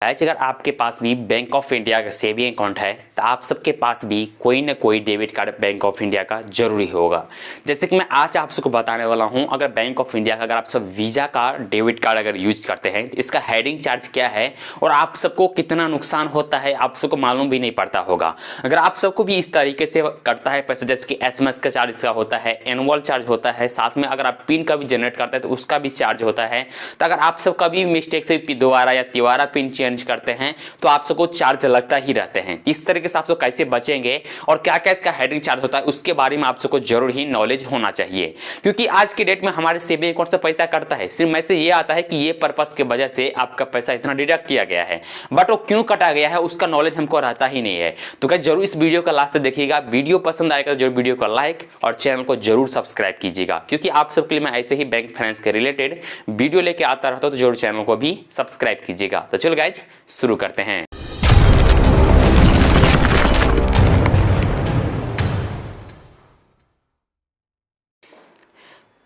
आज अगर आपके पास भी बैंक ऑफ इंडिया का सेविंग अकाउंट है तो आप सबके पास भी कोई ना कोई debit card bank of India का जरूरी होगा। जैसे कि मैं आज आप सबको बताने वाला हूं, अगर बैंक ऑफ इंडिया का अगर आप सब वीजा का डेबिट कार्ड अगर यूज करते हैं तो इसका हेडिंग चार्ज क्या है और आप सबको कितना नुकसान होता है आप सबको मालूम भी नहीं पड़ता होगा। अगर आप सबको भी इस तरीके से करता है पैसा, जैसे कि एसएमएस का चार्ज इसका होता है, एनुअल चार्ज होता है, साथ में अगर आप पिन का भी जनरेट करते हैं तो उसका भी चार्ज होता है। तो अगर आप सब कभी मिस्टेक से दोबारा या तिबारा पिन करते हैं तो आप सबको चार्ज लगता ही रहते हैं। इस तरीके से आप सब कैसे बचेंगे और क्या क्या इसका हेडिंग चार्ज होता है उसके बारे में आप सबको जरूर ही नॉलेज होना चाहिए, क्योंकि आज के डेट में हमारे सेविंग अकाउंट से पैसा कटता है सिर्फ मैसेज ये आता है कि ये पर्पस के वजह से आपका पैसा इतना डिडक्ट किया गया है, बट वो क्यों कटा गया है उसका नॉलेज हमको रहता ही नहीं है। तो क्या जरूर इस वीडियो का लास्ट तक देखिएगा। वीडियो पसंद आएगा तो जरूर वीडियो को लाइक और चैनल को जरूर सब्सक्राइब कीजिएगा, क्योंकि आप सबके लिए मैं ऐसे ही बैंक फाइनेंस के रिलेटेड वीडियो लेके आता रहता हूं, तो जरूर चैनल को भी सब्सक्राइब कीजिएगा। तो चलो गाइज शुरू करते हैं।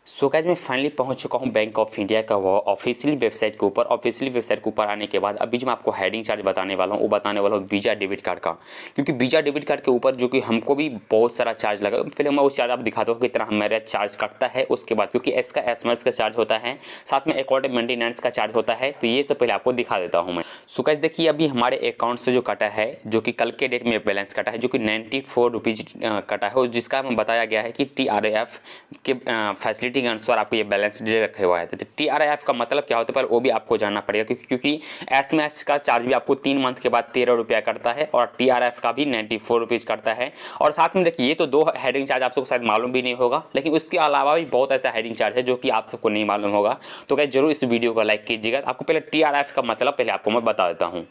सो गाइस मैं फाइनली पहुंच चुका हूं बैंक ऑफ इंडिया का वो ऑफिशियली वेबसाइट के ऊपर। ऑफिशियली वेबसाइट के ऊपर आने के बाद अभी जो मैं आपको हेडिंग चार्ज बताने वाला हूं वो बताने वाला हूं वीजा डेबिट कार्ड का, क्योंकि वीजा डेबिट कार्ड के ऊपर जो कि हमको भी बहुत सारा चार्ज लगा। पहले मैं उस चार्ज आप दिखाता हूँ कितना हमारा चार्ज कटता है, उसके बाद क्योंकि इसका एसएमएस का चार्ज होता है, साथ में अकाउंट मेंटेनेंस का चार्ज होता है, तो ये सब पहले आपको दिखा देता हूँ मैं। सो गाइस देखिए अभी हमारे अकाउंट से जो कटा है, जो कि कल के डेट में बैलेंस कटा है, जो कि 94 रुपीज़ कटा है, जिसका बताया गया है कि TRF के फैसिलिटी के अनुसार आपको ये बैलेंस रखे हुआ है। तो TRF का मतलब क्या होता है पर वो भी आपको जानना पड़ेगा, क्योंकि एसएमएस का चार्ज भी आपको 3 मंथ के बाद 13 रुपया करता है और TRF का भी 94 रुपीज़ करता है। और साथ में देखिए ये तो 2 हेडिंग चार्ज आप सबको शायद मालूम भी नहीं होगा, लेकिन उसके अलावा भी बहुत ऐसा हेडिंग चार्ज है जो कि आप सबको नहीं मालूम होगा। तो क्या जरूर इस वीडियो को लाइक कीजिएगा। आपको पहले TRF का मतलब पहले आपको मैं बता देता हूँ।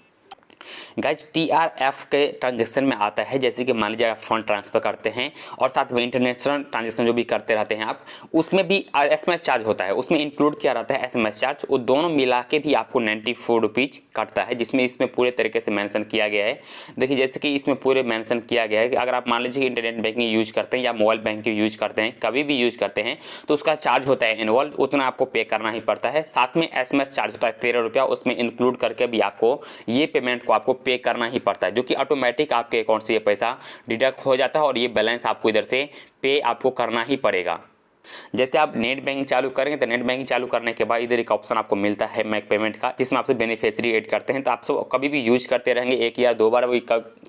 गाइज TRF के ट्रांजेक्शन में आता है, जैसे कि मान लीजिए आप फंड ट्रांसफर करते हैं और साथ में इंटरनेशनल ट्रांजेक्शन जो भी करते रहते हैं आप, उसमें भी एसएमएस चार्ज होता है, उसमें इंक्लूड किया रहता है एसएमएस चार्ज। वो दोनों मिला के भी आपको 94 रुपीज़ कटता है, जिसमें इसमें पूरे तरीके से मेंशन किया गया है। देखिए जैसे कि इसमें पूरे मेंशन किया गया है कि अगर आप मान लीजिए इंटरनेट बैंकिंग यूज करते हैं या मोबाइल बैंकिंग यूज करते हैं, कभी भी यूज करते हैं, तो उसका चार्ज होता है एनुअल, उतना आपको पे करना ही पड़ता है। साथ में एसएमएस चार्ज होता है 13 रुपया, उसमें इंक्लूड करके भी आपको ये पेमेंट को आपको पे करना ही पड़ता है, जो कि ऑटोमेटिक आपके अकाउंट से ये पैसा डिडक्ट हो जाता है और ये बैलेंस आपको इधर से पे आपको करना ही पड़ेगा। जैसे आप नेट बैंकिंग चालू करेंगे तो नेट बैंकिंग चालू करने के बाद इधर एक ऑप्शन आपको मिलता है मेक पेमेंट का, जिसमें आपसे बेनिफिशियरी ऐड करते हैं। तो आप सब कभी भी यूज करते रहेंगे, 1 या 2 बार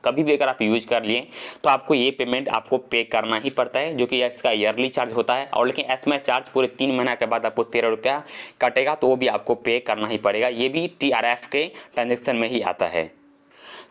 कभी भी अगर आप यूज कर लिए तो आपको ये पेमेंट आपको पे करना ही पड़ता है, जो कि इसका ईयरली चार्ज होता है। और लेकिन एसएमएस चार्ज पूरे 3 महीना के बाद आपको 13 रुपया कटेगा, तो वो भी आपको पे करना ही पड़ेगा। ये भी TRF के ट्रांजेक्शन में ही आता है।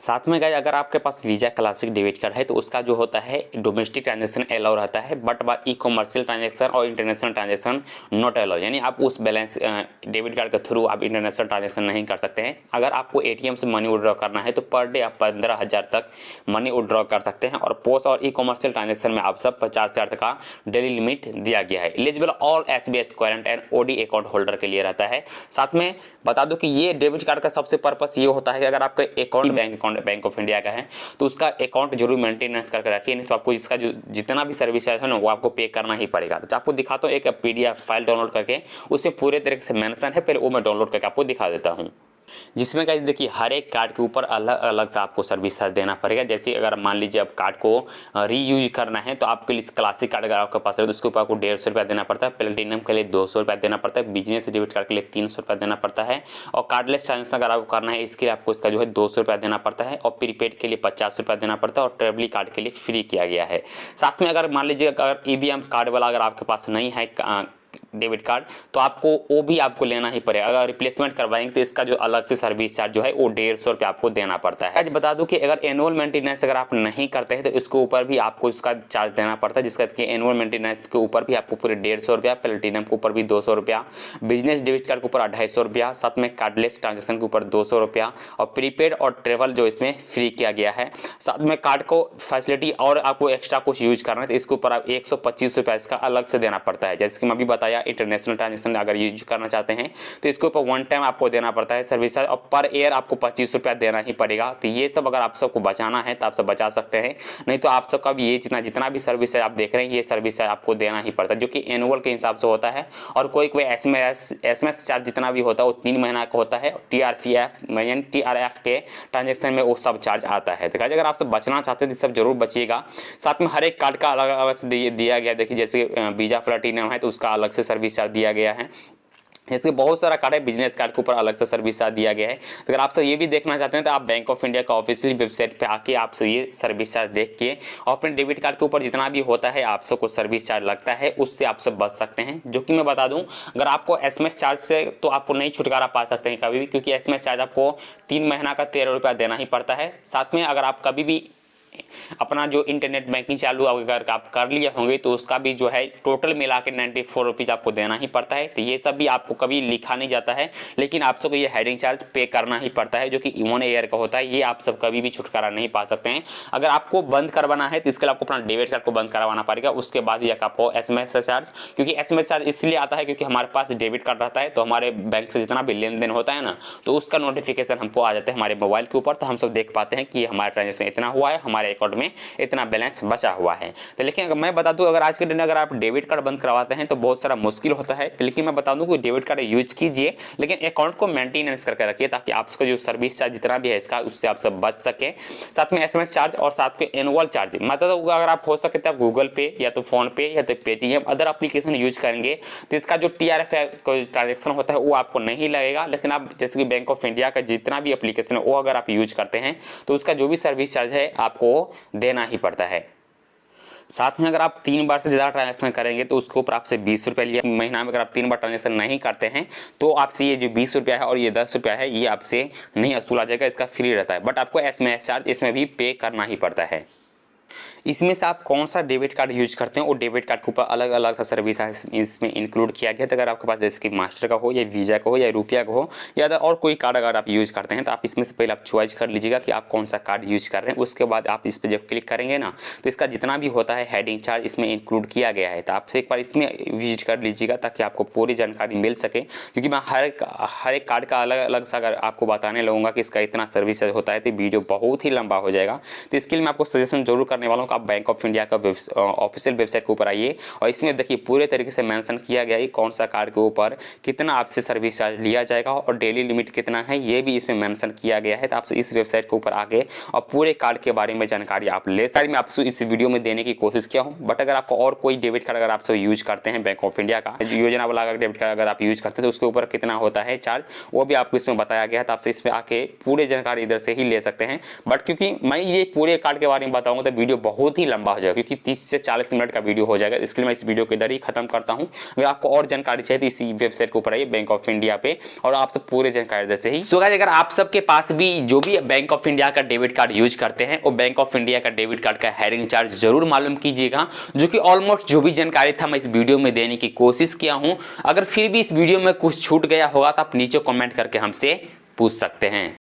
साथ में गाइस अगर आपके पास वीजा क्लासिक डेबिट कार्ड है तो उसका जो होता है डोमेस्टिक ट्रांजैक्शन अलाउ रहता है, बट ई कॉमर्शियल ट्रांजैक्शन और इंटरनेशनल ट्रांजैक्शन नॉट अलाउ, यानी आप उस बैलेंस डेबिट कार्ड के थ्रू आप इंटरनेशनल ट्रांजैक्शन नहीं कर सकते हैं। अगर आपको एटीएम से मनी विड्रॉ करना है तो पर डे आप 15,000 तक मनी विड्रॉ कर सकते हैं, और पोस्ट और ई कॉमर्शियल ट्रांजैक्शन में आप सब 50,000 तक का डेली लिमिट दिया गया है। Eligible all SBI current and OD account holder के लिए रहता है। साथ में बता दो कि ये डेबिट कार्ड का सबसे पर्पस ये होता है कि अगर आपका अकाउंट बैंक ऑफ इंडिया का है तो उसका अकाउंट जरूर मेंटेनेंस करके रखिए, नहीं तो आपको इसका जो जितना भी सर्विस है ना वो आपको पे करना ही पड़ेगा। तो आपको दिखाता हूँ एक PDF फाइल डाउनलोड करके, उसमें पूरे तरीके से मेंशन है, पहले वो मैं डाउनलोड करके आपको दिखा देता हूँ। जिसमें गाइस देखिए हर एक कार्ड के ऊपर अलग अलग से आपको सर्विस चार्ज देना पड़ेगा। जैसे अगर मान लीजिए आप कार्ड को रीयूज करना है तो आपके लिए क्लासिक कार्ड अगर आपके पास है तो उसके ऊपर आपको 150 रुपया देना पड़ता है, प्लेटिनम के लिए 200 रुपया देना पड़ता है, बिजनेस डेबिट कार्ड के लिए 300 रुपया देना पड़ता है, और कार्डलेस ट्रांजेक्शन अगर आपको करना है इसके लिए आपको इसका जो है 200 रुपया देना पड़ता है, और प्रीपेड के लिए 50 रुपया देना पड़ता है, और ट्रेवली कार्ड के लिए फ्री किया गया है। साथ में अगर मान लीजिए अगर EVM कार्ड वाला अगर आपके पास नहीं है डेबिट कार्ड तो आपको वो भी आपको लेना ही पड़ेगा। अगर रिप्लेसमेंट करवाएंगे तो इसका जो अलग से सर्विस चार्ज जो है वो 150 रुपया आपको देना पड़ता है। आज बता दूं कि अगर एनुअल मेंटेनेंस अगर आप नहीं करते हैं तो इसके ऊपर भी आपको इसका चार्ज देना पड़ता है, जिसका कि एनुअल मेंटेनेंस के ऊपर भी आपको पूरे 150 रुपया, प्लेटिनम के ऊपर भी 200 रुपया, बिजनेस डेबिट कार्ड के ऊपर 250 रुपया, साथ में कार्डलेस ट्रांजेक्शन के ऊपर 200 रुपया, और प्रीपेड और ट्रेवल जो इसमें फ्री किया गया है। साथ में कार्ड को फैसिलिटी और आपको एक्स्ट्रा कुछ यूज करना है तो इसके ऊपर आप 125 रुपया इसका अलग से देना पड़ता है। जैसे कि मैं अभी बताया या इंटरनेशनल ट्रांजेक्शन अगर यूज करना चाहते हैं तो इसके ऊपर वन टाइम आपको देना पड़ता है सर्विस चार्ज, और पर ईयर आपको 25 रुपया देना ही पड़ेगा। तो ये सब अगर आप सबको बचाना है तो आप सब बचा सकते हैं, नहीं तो आप सबका भी ये जितना भी सर्विस है आप देख रहे हैं ये सर्विस चार्ज आपको देना ही पड़ता है, जो कि एनुअल के हिसाब से होता है। और कोई SMS चार्ज जितना भी होता है वो 3 महीना का होता है। TRF के ट्रांजेक्शन में वो सब चार्ज आता है। तो अगर आप सब बचना चाहते हैं तो सब जरूर बचिएगा। साथ में हर एक कार्ड का अलग अलग से दिया गया, देखिए जैसे वीजा प्लैटिनम है तो उसका अलग से सर्विस चार्ज दिया गया है। इसके बहुत सारा कार्ड है, बिजनेस कार्ड के ऊपर अलग से सर्विस चार्ज दिया गया है। तो अगर आप सब ये भी देखना चाहते हैं तो आप बैंक ऑफ इंडिया का ऑफिशियल वेबसाइट पे आके आप सब ये सर्विस चार्ज देख के और अपने डेबिट कार्ड के ऊपर जितना भी होता है आप सबको सर्विस चार्ज लगता है उससे आप सब बच सकते हैं। जो कि मैं बता दूं, अगर आपको SMS चार्ज से तो आपको नहीं छुटकारा पा सकते हैं कभी भी, क्योंकि SMS चार्ज आपको 3 महीना का 13 रुपया देना ही पड़ता है। साथ में अगर आप कभी भी अपना जो इंटरनेट बैंकिंग चालू अगर आप कर लिए होंगे तो उसका भी जो है टोटल मिला के 94 रुपीज़ आपको देना ही पड़ता है। तो ये सब भी आपको कभी लिखा नहीं जाता है, लेकिन आप सबको ये हेडिंग चार्ज पे करना ही पड़ता है, जो कि 1 ईयर का होता है। ये आप सब कभी भी छुटकारा नहीं पा सकते हैं। अगर आपको बंद करवाना है तो इसके लिए आपको अपना डेबिट कार्ड को बंद करवाना पड़ेगा, उसके बाद ही आपको SMS चार्ज, क्योंकि SMS चार्ज इसलिए आता है क्योंकि हमारे पास डेबिट कार्ड रहता है तो हमारे बैंक से जितना भी लेन देन होता है ना तो उसका नोटिफिकेशन हमको आ जाता है हमारे मोबाइल के ऊपर, तो हम सब देख पाते हैं कि हमारा ट्रांजेक्शन इतना हुआ है, हमारे अकाउंट में इतना बैलेंस बचा हुआ है। तो लेकिन अगर मैं बता दूं, अगर आज के दिन अगर आप डेबिट कार्ड बंद करवाते हैं तो बहुत सारा मुश्किल होता है। तो लेकिन मैं बता दूं कि डेबिट कार्ड यूज कीजिए, लेकिन अकाउंट को मेंटेनेंस करके रखिए ताकि आपका जो सर्विस चार्ज जितना भी है इसका उससे आप सब बच सके। साथ में SMS चार्ज और साथ के एनुअल चार्ज, मतलब अगर आप हो सके तो गूगल पे या तो फोन पे या तो पेटीएम अदर एप्लीकेशन यूज करेंगे तो इसका जो TRF ट्रांजेक्शन होता है वो आपको नहीं लगेगा। लेकिन आप जैसे कि बैंक ऑफ इंडिया का जितना भी एप्लीकेशन है वो अगर आप यूज करते हैं तो उसका जो भी सर्विस चार्ज है आपको देना ही पड़ता है। साथ में अगर आप 3 बार से ज़्यादा ट्रांजेक्शन करेंगे तो उसके ऊपर आपसे 20 रुपये लिया महीना में। अगर आप 3 बार ट्रांजेक्शन नहीं करते हैं तो आपसे ये जो 20 रुपया है और ये 10 रुपया है ये आपसे नहीं वसूला जाएगा, इसका फ्री रहता है। बट आपको SMS चार्ज इसमें भी पे करना ही पड़ता है। इसमें से आप कौन सा डेबिट कार्ड यूज करते हैं और डेबिट कार्ड के ऊपर अलग अलग सा सर्विस इसमें इंक्लूड किया गया है। तो अगर आपके पास जैसे कि मास्टर का हो या वीजा का हो या रुपया का हो या और कोई कार्ड अगर आप यूज करते हैं तो आप इसमें से पहले आप चॉइस कर लीजिएगा कि आप कौन सा कार्ड यूज कर रहे हैं। उसके बाद आप इस पर जब क्लिक करेंगे ना तो इसका जितना भी होता है हेडिंग चार्ज इसमें इंक्लूड किया गया है। तो आपसे एक बार इसमें विजिट कर लीजिएगा ताकि आपको पूरी जानकारी मिल सके, क्योंकि मैं हर एक कार्ड का अलग अलग सा अगर आपको बताने लगूंगा कि इसका इतना सर्विस होता है तो वीडियो बहुत ही लंबा हो जाएगा। तो इसके लिए मैं आपको सजेशन जरूर करने वाला हूँ कि आप बैंक ऑफ इंडिया का ऑफिशियल वेबसाइट के ऊपर आइए और इसमें देखिए पूरे तरीके से मेंशन किया गया है कौन सा कार्ड के ऊपर कितना आपसे सर्विस चार्ज लिया जाएगा और डेली लिमिट कितना है ये भी इसमें मेंशन किया गया है। तो आपसे इस वेबसाइट के ऊपर आके और पूरे कार्ड के बारे में जानकारी आप ले सकते हैं। मैं आपसे इस वीडियो में देने की कोशिश किया हूँ। बट अगर आपको और कोई डेबिट कार्ड अगर आप सब यूज करते हैं बैंक ऑफ इंडिया का योजना वाला अगर डेबिट कार्ड अगर आप यूज करते हैं तो उसके ऊपर कितना होता है चार्ज वो भी आपको इसमें बताया गया है। तो आपसे इसमें आके पूरे जानकारी इधर से ही ले सकते हैं। बट क्योंकि मैं ये पूरे कार्ड के बारे में बताऊंगा तो वीडियो बहुत ही लंबा हो जाएगा, क्योंकि 30 से 40 मिनट का वीडियो हो जाएगा। इसके लिए मैं इस वीडियो को इधर ही खत्म करता हूं। अगर आपको और जानकारी चाहिए तो इस वेबसाइट के ऊपर आइए बैंक ऑफ इंडिया पे और आप सब पूरे जानकारी इधर से ही। सो गाइस, अगर आप सबके पास भी जो भी बैंक ऑफ इंडिया का डेबिट कार्ड यूज करते हैं वो बैंक ऑफ इंडिया का डेबिट कार्ड का हेडिंग चार्ज जरूर मालूम कीजिएगा, जो कि ऑलमोस्ट जो भी जानकारी था मैं इस वीडियो में देने की कोशिश किया हूं। अगर फिर भी इस वीडियो में कुछ छूट गया होगा तो आप नीचे कमेंट करके हमसे पूछ सकते हैं।